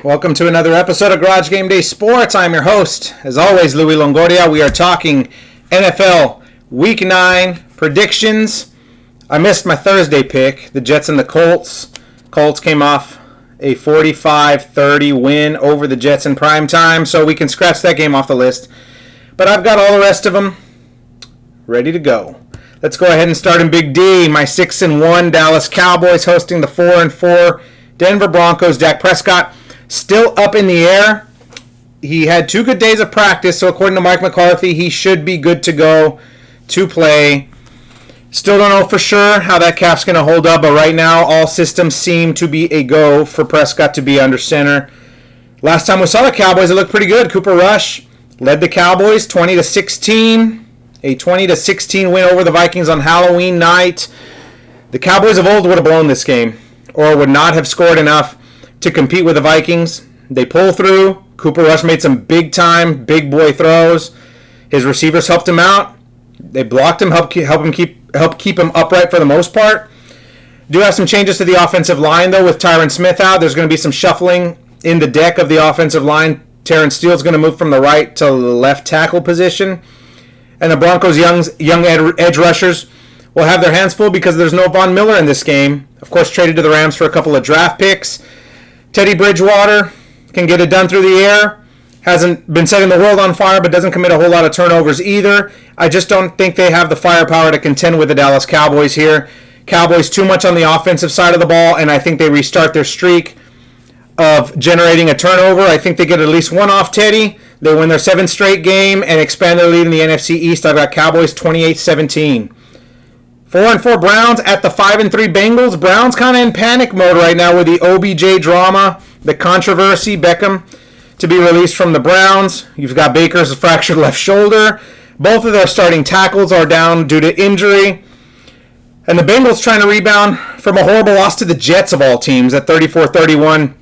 Welcome to another episode of Garage Gameday Sports. I'm your host, as always, Louis Longoria. We are talking NFL Week 9 predictions. I missed my Thursday pick, the Jets and the Colts. Colts came off a 45-30 win over the Jets in prime time, so we can scratch that game off the list. But I've got all the rest of them ready to go. Let's go ahead and start in Big D. My 6-1 Dallas Cowboys hosting the 4-4 Denver Broncos. Dak Prescott still up in the air. He had 2 good days of practice, so according to Mike McCarthy, he should be good to go to play. Still don't know for sure how that calf's going to hold up, but right now all systems seem to be a go for Prescott to be under center. Last time we saw the Cowboys, it looked pretty good. Cooper Rush led the Cowboys 20-16. A 20-16 win over the Vikings on Halloween night. The Cowboys of old would have blown this game or would not have scored enough to compete with the Vikings. They pull through. Cooper Rush made some big-time, big boy throws. His receivers helped him out. They blocked him, help keep him upright for the most part. Do have some changes to the offensive line, though, with Tyron Smith out. There's going to be some shuffling in the deck of the offensive line. Terrence Steele's going to move from the right to the left tackle position. And the Broncos' young edge rushers will have their hands full because there's no Von Miller in this game. Of course, traded to the Rams for a couple of draft picks. Teddy Bridgewater can get it done through the air. Hasn't been setting the world on fire, but doesn't commit a whole lot of turnovers either. I just don't think they have the firepower to contend with the Dallas Cowboys here. Cowboys too much on the offensive side of the ball, and I think they restart their streak of generating a turnover. I think they get at least one off Teddy. They win their 7th straight game and expand their lead in the NFC East. I've got Cowboys 28-17. 4-4 Browns at the 5-3 Bengals. Browns kind of in panic mode right now with the OBJ drama, the controversy. Beckham to be released from the Browns. You've got Baker's fractured left shoulder. Both of their starting tackles are down due to injury. And the Bengals trying to rebound from a horrible loss to the Jets of all teams at 34-31.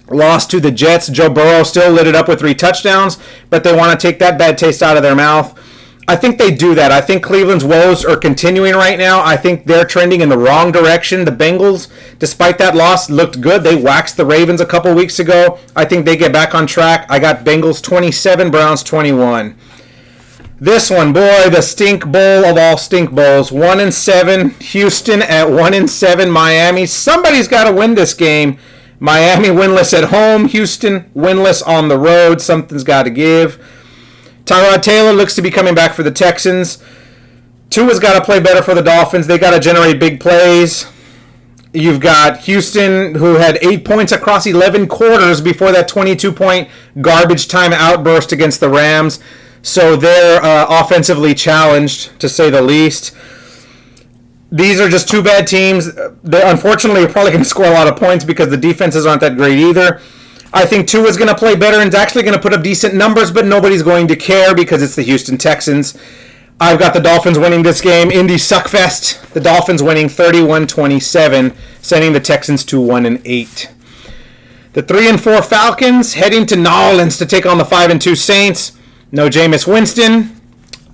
Loss to the Jets. Joe Burrow still lit it up with 3 touchdowns, but they want to take that bad taste out of their mouth. I think they do that. I think Cleveland's woes are continuing right now. I think they're trending in the wrong direction. The Bengals, despite that loss, looked good. They waxed the Ravens a couple weeks ago. I think they get back on track. I got Bengals 27, Browns 21. This one, boy, the stink bowl of all stink bowls. 1-7, Houston at 1-7, Miami. Somebody's got to win this game. Miami winless at home, Houston winless on the road. Something's got to give. Tyrod Taylor looks to be coming back for the Texans. Tua's got to play better for the Dolphins. They got to generate big plays. You've got Houston, who had 8 points across 11 quarters before that 22-point garbage time outburst against the Rams. So they're offensively challenged, to say the least. These are just 2 bad teams. They unfortunately are probably going to score a lot of points because the defenses aren't that great either. I think Tua's going to play better and is actually going to put up decent numbers, but nobody's going to care because it's the Houston Texans. I've got the Dolphins winning this game. Indy Suckfest. The Dolphins winning 31-27, sending the Texans to 1-8. The 3-4 Falcons heading to New Orleans to take on the 5-2 Saints. No Jameis Winston.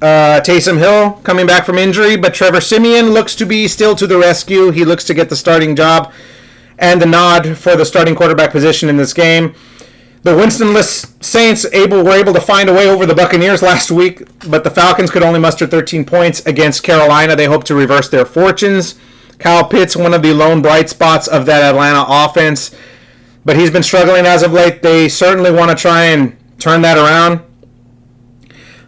Taysom Hill coming back from injury, but Trevor Siemian looks to be still to the rescue. He looks to get the starting job and the nod for the starting quarterback position in this game. The Winston-less Saints were able to find a way over the Buccaneers last week, but the Falcons could only muster 13 points against Carolina. They hope to reverse their fortunes. Kyle Pitts, one of the lone bright spots of that Atlanta offense, but he's been struggling as of late. They certainly want to try and turn that around.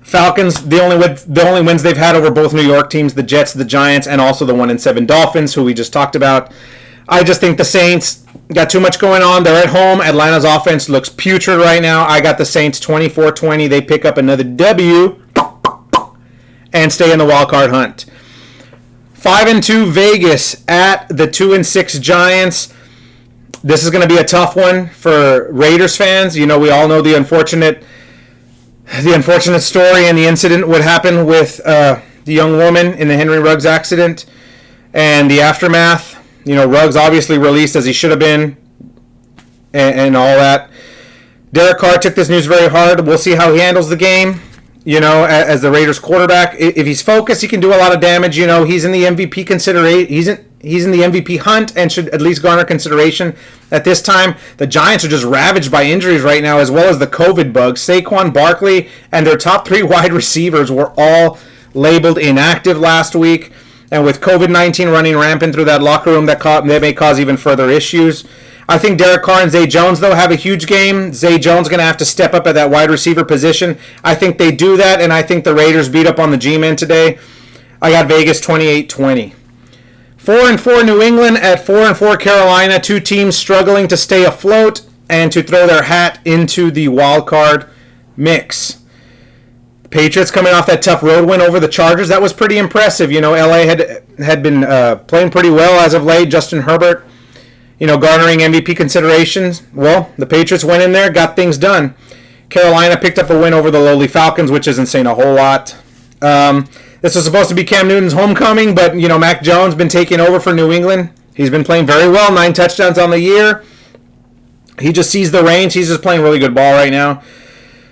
Falcons, the only wins they've had over both New York teams, the Jets, the Giants, and also the 1-7 Dolphins, who we just talked about. I just think the Saints got too much going on. They're at home. Atlanta's offense looks putrid right now. I got the Saints 24-20. They pick up another W and stay in the wild card hunt. 5-2 Vegas at the 2-6 Giants. This is going to be a tough one for Raiders fans. You know, we all know the unfortunate story and the incident what happened with the young woman in the Henry Ruggs accident and the aftermath. You know, Ruggs obviously released as he should have been and all that. Derek Carr took this news very hard. We'll see how he handles the game, you know, as the Raiders quarterback. If he's focused, he can do a lot of damage. You know, he's in the MVP consideration. he's in the MVP hunt and should at least garner consideration at this time. The Giants are just ravaged by injuries right now, as well as the COVID bug. Saquon Barkley and their top 3 wide receivers were all labeled inactive last week. And with COVID-19 running rampant through that locker room, that may cause even further issues. I think Derek Carr and Zay Jones, though, have a huge game. Zay Jones going to have to step up at that wide receiver position. I think they do that, and I think the Raiders beat up on the G-Men today. I got Vegas 28-20. 4-4 New England at 4-4 Carolina. 2 teams struggling to stay afloat and to throw their hat into the wild card mix. Patriots coming off that tough road win over the Chargers. That was pretty impressive. LA had been playing pretty well as of late. Justin Herbert, garnering MVP considerations. Well, the Patriots went in there, got things done. Carolina picked up a win over the lowly Falcons, which isn't saying a whole lot. This was supposed to be Cam Newton's homecoming, but, Mac Jones been taking over for New England. He's been playing very well, 9 touchdowns on the year. He just sees the range. He's just playing really good ball right now.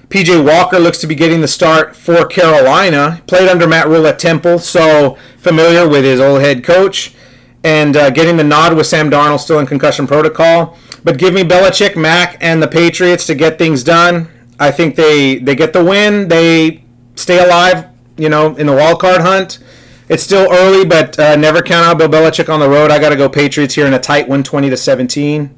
P.J. Walker looks to be getting the start for Carolina. Played under Matt Rule at Temple, so familiar with his old head coach. And getting the nod with Sam Darnold still in concussion protocol. But give me Belichick, Mac, and the Patriots to get things done. I think they get the win. They stay alive, in the wild card hunt. It's still early, but never count out Bill Belichick on the road. I got to go Patriots here in a tight one, 20-17.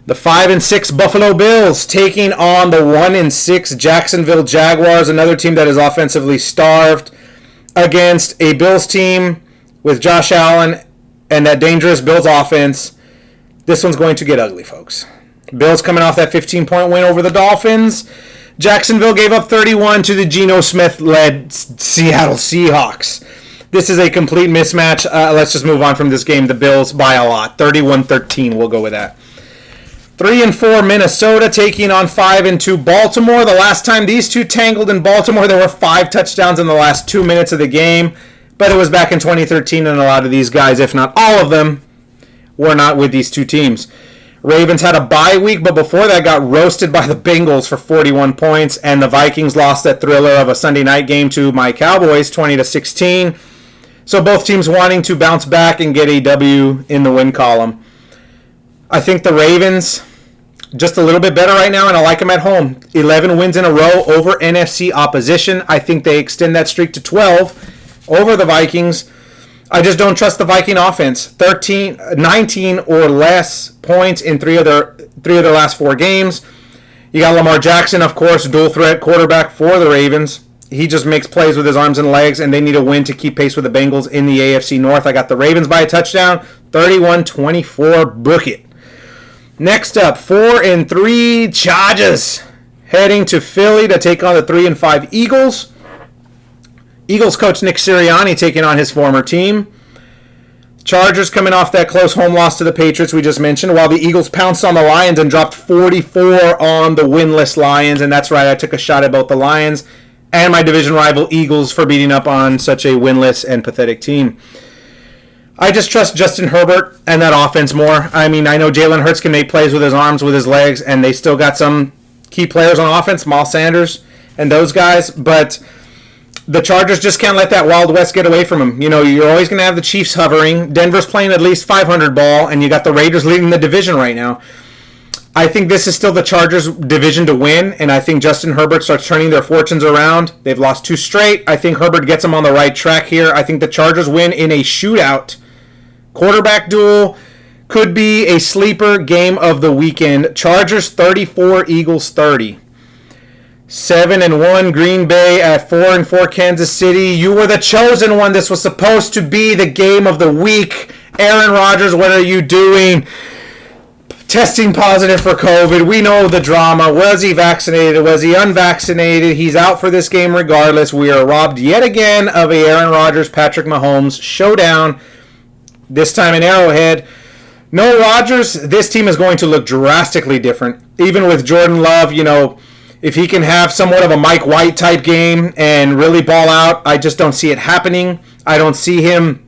The 5-6 Buffalo Bills taking on the 1-6 Jacksonville Jaguars, another team that is offensively starved, against a Bills team with Josh Allen and that dangerous Bills offense. This one's going to get ugly, folks. Bills coming off that 15-point win over the Dolphins. Jacksonville gave up 31 to the Geno Smith-led Seattle Seahawks. This is a complete mismatch. Let's just move on from this game. The Bills by a lot. 31-13. We'll go with that. 3-4 Minnesota taking on 5-2 Baltimore. The last time these two tangled in Baltimore, there were 5 touchdowns in the last 2 minutes of the game. But it was back in 2013, and a lot of these guys, if not all of them, were not with these two teams. Ravens had a bye week, but before that got roasted by the Bengals for 41 points, and the Vikings lost that thriller of a Sunday night game to my Cowboys, 20-16. So both teams wanting to bounce back and get a W in the win column. I think the Ravens just a little bit better right now, and I like them at home. 11 wins in a row over NFC opposition. I think they extend that streak to 12 over the Vikings. I just don't trust the Viking offense. 19 or less points in three of their last 4 games. You got Lamar Jackson, of course, dual threat quarterback for the Ravens. He just makes plays with his arms and legs, and they need a win to keep pace with the Bengals in the AFC North. I got the Ravens by a touchdown, 31-24. Book it. Next up, 4-3 Chargers heading to Philly to take on the 3-5 Eagles. Eagles coach Nick Sirianni taking on his former team. Chargers coming off that close home loss to the Patriots we just mentioned, while the Eagles pounced on the Lions and dropped 44 on the winless Lions. And that's right, I took a shot at both the Lions and my division rival Eagles for beating up on such a winless and pathetic team. I just trust Justin Herbert and that offense more. I mean, I know Jalen Hurts can make plays with his arms, with his legs, and they still got some key players on offense, Miles Sanders and those guys, but the Chargers just can't let that Wild West get away from them. You know, you're always going to have the Chiefs hovering. Denver's playing at least 500 ball, and you got the Raiders leading the division right now. I think this is still the Chargers' division to win, and I think Justin Herbert starts turning their fortunes around. They've lost 2 straight. I think Herbert gets them on the right track here. I think the Chargers win in a shootout. Quarterback duel could be a sleeper game of the weekend. Chargers 34, Eagles 30. 7-1 Green Bay at 4-4 Kansas City. You were the chosen one. This was supposed to be the game of the week. Aaron Rodgers, what are you doing? Testing positive for COVID. We know the drama. Was he vaccinated? Was he unvaccinated? He's out for this game regardless. We are robbed yet again of a Aaron Rodgers, Patrick Mahomes showdown. This time in Arrowhead. No Rodgers, this team is going to look drastically different. Even with Jordan Love, you know, if he can have somewhat of a Mike White type game and really ball out, I just don't see it happening. I don't see him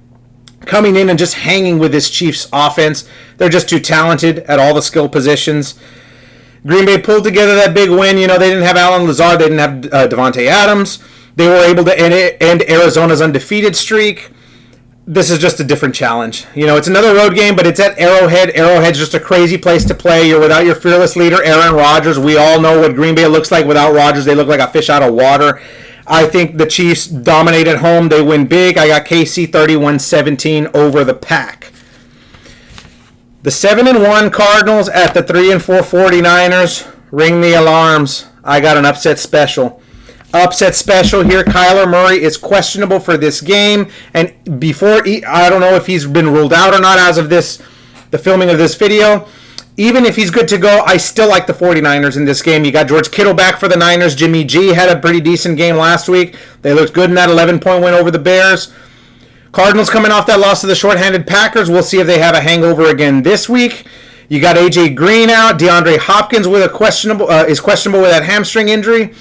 coming in and just hanging with this Chiefs offense. They're just too talented at all the skill positions. Green Bay pulled together that big win. You know, they didn't have Alan Lazard. They didn't have Devontae Adams. They were able to end Arizona's undefeated streak. this is just a different challenge. It's another road game, but it's at Arrowhead. Arrowhead's just a crazy place to play. You're without your fearless leader, Aaron Rodgers. We all know what Green Bay looks like without Rodgers. They look like a fish out of water. I think the Chiefs dominate at home. They win big. I got KC 31-17 over the Pack. The 7-1 Cardinals at the 3-4 49ers. Ring the alarms. I got an upset special. Upset special here. Kyler Murray is questionable for this game. And I don't know if he's been ruled out or not as of the filming of this video. Even if he's good to go, I still like the 49ers in this game. You got George Kittle back for the Niners. Jimmy G had a pretty decent game last week. They looked good in that 11-point win over the Bears. Cardinals coming off that loss to the shorthanded Packers. We'll see if they have a hangover again this week. You got A.J. Green out. DeAndre Hopkins is questionable with that hamstring injury.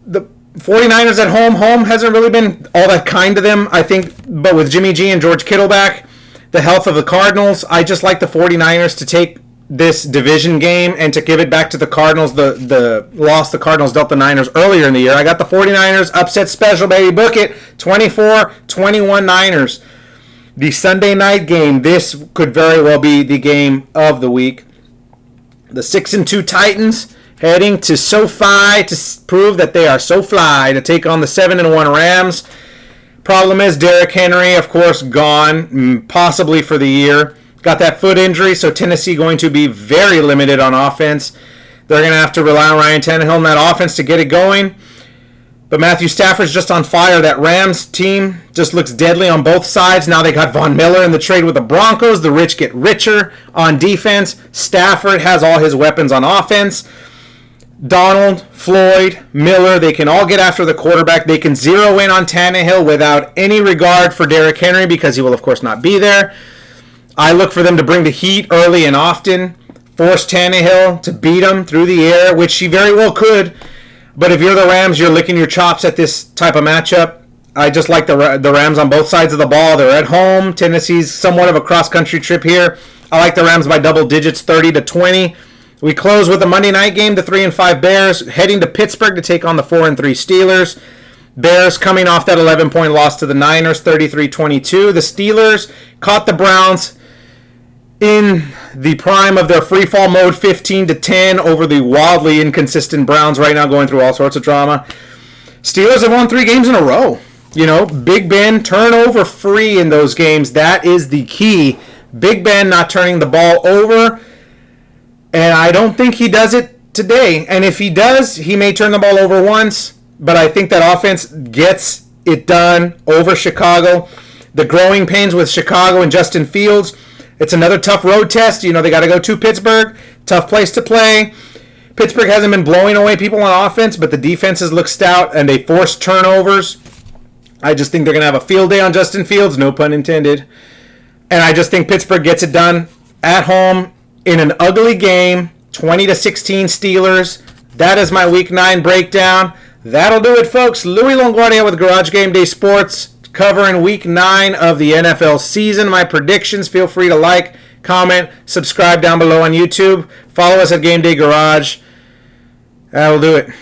The 49ers at home hasn't really been all that kind to them, I think. But with Jimmy G and George Kittle back, the health of the Cardinals, I just like the 49ers to take this division game and to give it back to the Cardinals, the loss the Cardinals dealt the Niners earlier in the year. I got the 49ers upset special, baby. Book it. 24-21 Niners. The Sunday night game, this could very well be the game of the week. The 6-2 Titans heading to SoFi to prove that they are so fly to take on the 7-1 Rams. Problem is Derrick Henry, of course, gone, possibly for the year. Got that foot injury, so Tennessee going to be very limited on offense. They're going to have to rely on Ryan Tannehill in that offense to get it going. But Matthew Stafford's just on fire. That Rams team just looks deadly on both sides. Now they got Von Miller in the trade with the Broncos. The rich get richer on defense. Stafford has all his weapons on offense. Donald, Floyd, Miller, they can all get after the quarterback. They can zero in on Tannehill without any regard for Derrick Henry because he will, of course, not be there. I look for them to bring the heat early and often, force Tannehill to beat him through the air, which he very well could. But if you're the Rams, you're licking your chops at this type of matchup. I just like the Rams on both sides of the ball. They're at home. Tennessee's somewhat of a cross-country trip here. I like the Rams by double digits, 30-20. We close with a Monday night game, the 3-5 Bears, heading to Pittsburgh to take on the 4-3 Steelers. Bears coming off that 11-point loss to the Niners, 33-22. The Steelers caught the Browns in the prime of their free fall mode, 15-10 over the wildly inconsistent Browns right now, going through all sorts of drama. Steelers have won 3 games in a row. Big Ben turnover free in those games. That is the key. Big Ben not turning the ball over. And I don't think he does it today. And if he does, he may turn the ball over once. But I think that offense gets it done over Chicago. The growing pains with Chicago and Justin Fields. It's another tough road test. They got to go to Pittsburgh. Tough place to play. Pittsburgh hasn't been blowing away people on offense, but the defenses look stout, and they force turnovers. I just think they're going to have a field day on Justin Fields, no pun intended. And I just think Pittsburgh gets it done at home in an ugly game, 20-16 Steelers. That is my Week 9 breakdown. That'll do it, folks. Louis Longoria with Garage Game Day Sports, covering Week 9 of the NFL season. My predictions. Feel free to like, comment, subscribe down below on YouTube. Follow us at Game Day Garage. That'll do it.